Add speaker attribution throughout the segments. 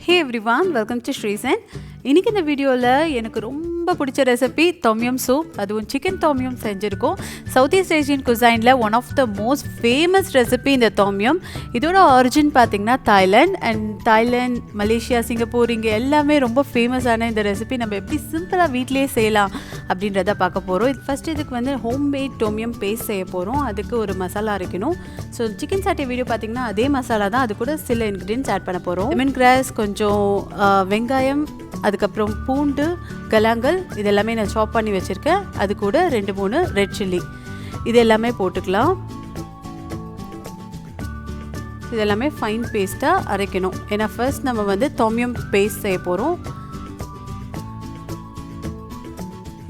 Speaker 1: Hey everyone, welcome to SriSen. இன்னைக்கு இந்த வீடியோவில் எனக்கு ரொம்ப பிடிச்ச ரெசிபி தொம்யம் சூப், அதுவும் சிக்கன் தொம்யம் செஞ்சுருக்கோம். சவுத் ஈஸ்ட் ஏஷியன் குசைனில் one of the most famous recipe இந்த தொம்யம். இதோட ஆரிஜின் பார்த்திங்கன்னா தாய்லாந்து, மலேசியா, சிங்கப்பூர் இங்கே எல்லாமே ரொம்ப ஃபேமஸான இந்த ரெசிபி நம்ம எப்படி சிம்பிளாக வீட்டிலேயே செய்யலாம் அப்படின்றத பார்க்க போகிறோம். ஃபஸ்ட் இதுக்கு வந்து ஹோம்மேட் தொம்யம் பேஸ்ட் செய்ய போகிறோம். அதுக்கு ஒரு மசாலா அரைக்கணும். ஸோ சிக்கன் சாட்டே வீடியோ பார்த்திங்கன்னா அதே மசாலா தான், அது கூட சில இன்க்ரீடியன்ஸ் ஆட் பண்ண போகிறோம். லெமன் கிராஸ், கொஞ்சம் வெங்காயம், அதுக்கப்புறம் பூண்டு, கலாங்கல், இது எல்லாமே நான் சாப் பண்ணி வச்சுருக்கேன். அது கூட 2-3 ரெட் சில்லி, இது எல்லாமே போட்டுக்கலாம். இது எல்லாமே ஃபைன் பேஸ்ட்டாக அரைக்கணும். ஏன்னா ஃபர்ஸ்ட் நம்ம வந்து தொம்யம் பேஸ்ட் செய்ய போகிறோம்.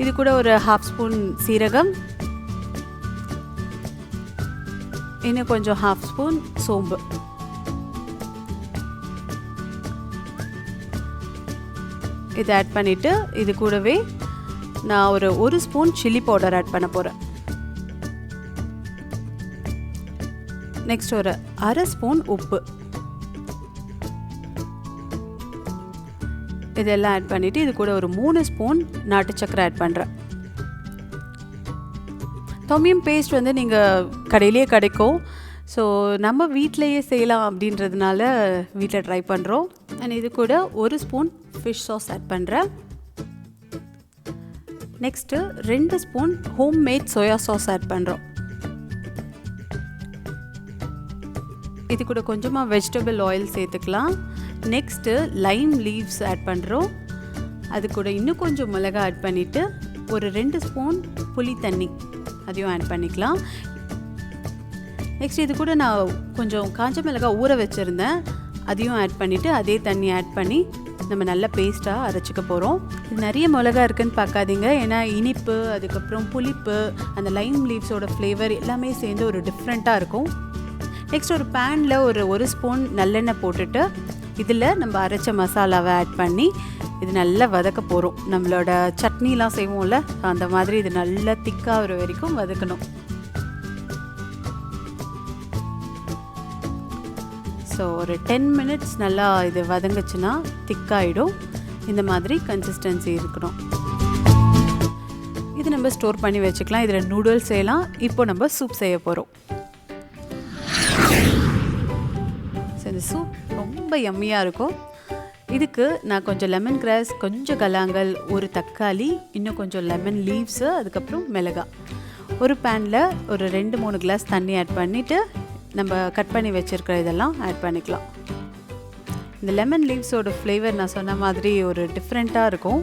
Speaker 1: இது கூட ஒரு 1/2 ஸ்பூன் சீரகம், இன்னும் கொஞ்சம் 1/2 ஸ்பூன் சோம்பு, இதை ஆட் பண்ணிவிட்டு இது கூடவே நான் ஒரு ஸ்பூன் சில்லி பவுடர் ஆட் பண்ண போகிறேன். நெக்ஸ்ட் ஒரு 1/2 ஸ்பூன் உப்பு, இதெல்லாம் ஆட் பண்ணிவிட்டு இது கூட ஒரு 3 ஸ்பூன் நாட்டு சக்கரை ஆட் பண்ணுறேன். தொம்யம் பேஸ்ட் வந்து நீங்கள் கடையிலேயே கிடைக்கும். ஸோ நம்ம வீட்டிலையே செய்யலாம் அப்படின்றதுனால வீட்டில் ட்ரை பண்ணுறோம். அண்ட் இது கூட 1 ஸ்பூன் ஃபிஷ் சாஸ் ஆட் பண்ணுறேன். Next 2 spoon homemade soya sauce add பண்ணுறோம். இது கூட கொஞ்சமாக வெஜிடபிள் ஆயில் சேர்த்துக்கலாம். நெக்ஸ்ட்டு லைம் லீவ்ஸ் ஆட் பண்ணுறோம். அது கூட இன்னும் கொஞ்சம் மிளகா ஆட் பண்ணிவிட்டு ஒரு 2 ஸ்பூன் புளி தண்ணி அதையும் ஆட் பண்ணிக்கலாம். நெக்ஸ்ட் இது கூட நான் கொஞ்சம் காஞ்ச மிளகாய் ஊற வச்சுருந்தேன், அதையும் ஆட் பண்ணிவிட்டு அதே தண்ணி ஆட் பண்ணி நம்ம நல்ல பேஸ்ட்டாக அரைச்சிக்க போகிறோம். இது நிறைய மிளகா இருக்குதுன்னு பார்க்காதீங்க, ஏன்னா இனிப்பு, அதுக்கப்புறம் புளிப்பு, அந்த லைம் லீவ்ஸோட ஃப்ளேவர் எல்லாமே சேர்ந்து ஒரு டிஃப்ரெண்ட்டாக இருக்கும். நெக்ஸ்ட் ஒரு பேனில் ஒரு ஸ்பூன் நல்லெண்ணெய் போட்டுட்டு இதில் நம்ம அரைச்ச மசாலாவை ஆட் பண்ணி இது நல்லா வதக்க போகிறோம். நம்மளோட சட்னிலாம் செய்வோம்ல, அந்த மாதிரி இது நல்லா திக்காகிற வரைக்கும் வதக்கணும். ஸோ ஒரு 10 மினிட்ஸ் நல்லா இது வதங்குச்சுன்னா திக்காகிடும். இந்த மாதிரி கன்சிஸ்டன்சி இருக்கணும். இது நம்ம ஸ்டோர் பண்ணி வச்சுக்கலாம். இதில் நூடுல்ஸ் செய்யலாம். இப்போ நம்ம சூப் செய்ய போகிறோம். ஸோ இந்த சூப் ரொம்ப யம்மியாக இருக்கும். இதுக்கு நான் கொஞ்சம் லெமன் கிராஸ், கொஞ்சம் கலாங்கல், ஒரு தக்காளி, இன்னும் கொஞ்சம் லெமன் லீவ்ஸு, அதுக்கப்புறம் மிளகாய், ஒரு பேனில் ஒரு 2-3 கிளாஸ் தண்ணி ஆட் பண்ணிவிட்டு நம்ம கட் பண்ணி வச்சுருக்கிற இதெல்லாம் ஆட் பண்ணிக்கலாம். இந்த லெமன் லீவ்ஸோட ஃப்ளேவர் நான் சொன்ன மாதிரி ஒரு டிஃப்ரெண்ட்டாக இருக்கும்.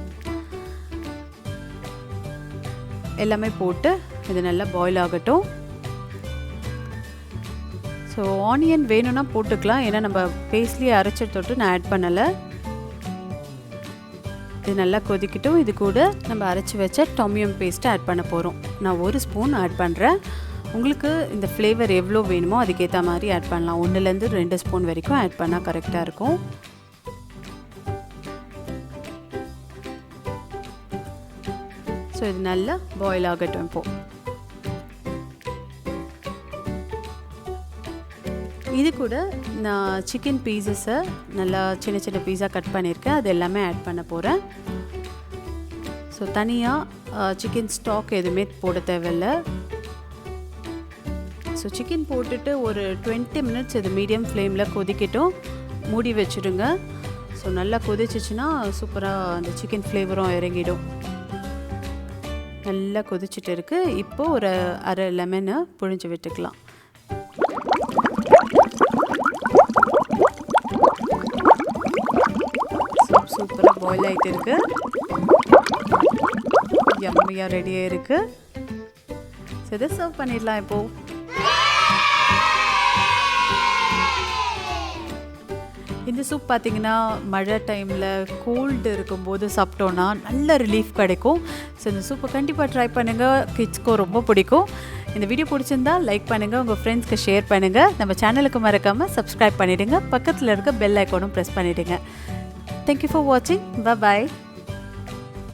Speaker 1: எல்லாமே போட்டு இது நல்லா பாயில் ஆகட்டும். ஸோ ஆனியன் வேணும்னா போட்டுக்கலாம், ஏன்னா நம்ம பேஸ்ட்லேயே அரைச்சி தொட்டு நான் ஆட் பண்ணலை. இது நல்லா கொதிக்கட்டும். இது கூட நம்ம அரைச்சி வச்ச தொம்யம் பேஸ்ட்டை ஆட் பண்ண போகிறோம். நான் 1 ஸ்பூன் ஆட் பண்ணுறேன். உங்களுக்கு இந்த ஃப்ளேவர் எவ்வளோ வேணுமோ அதுக்கேற்ற மாதிரி ஆட் பண்ணலாம். 1லேருந்து 2 ஸ்பூன் வரைக்கும் ஆட் பண்ணால் கரெக்டாக இருக்கும். ஸோ இது நல்லா பாயில் ஆகட்டும். இப்போது இது கூட நான் சிக்கன் பீசஸை நல்லா சின்ன சின்ன பீஸாக கட் பண்ணியிருக்கேன், அது எல்லாமே ஆட் பண்ண போகிறேன். ஸோ தனியாக சிக்கன் ஸ்டாக் எதுவுமே போட தேவையில்லை. ஸோ சிக்கன் போட்டுட்டு ஒரு 20 மினிட்ஸ் இது மீடியம் ஃப்ளேமில் கொதிக்கட்டும், மூடி வச்சுடுங்க. ஸோ நல்லா கொதிச்சிச்சுன்னா சூப்பராக அந்த சிக்கன் ஃப்ளேவரும் இறங்கிடும். நல்லா கொதிச்சுட்டு இருக்குது. இப்போது ஒரு 1/2 லெமனை புழிஞ்சு விட்டுக்கலாம். சூப்பராக பாயில் ஆகிட்டு இருக்குது. யம்மியாக ரெடியாக இருக்குது. ஸோ இதை சர்வ் பண்ணிடலாம். இப்போது இந்த சூப் பார்த்திங்கன்னா மழை டைமில் கோல்டு இருக்கும்போது சாப்பிட்டோன்னா நல்ல ரிலீஃப் கிடைக்கும். ஸோ இந்த சூப்பை கண்டிப்பாக ட்ரை பண்ணுங்கள், கிட்ஸ்க்கும் ரொம்ப பிடிக்கும். இந்த வீடியோ பிடிச்சிருந்தா லைக் பண்ணுங்கள், உங்கள் ஃப்ரெண்ட்ஸ்க்கு ஷேர் பண்ணுங்கள். நம்ம சேனலுக்கு மறக்காமல் சப்ஸ்கிரைப் பண்ணிவிடுங்க. பக்கத்தில் இருக்க பெல் ஐக்கானும் ப்ரெஸ் பண்ணிவிடுங்க. தேங்க்யூ ஃபார் வாட்சிங். பாய்.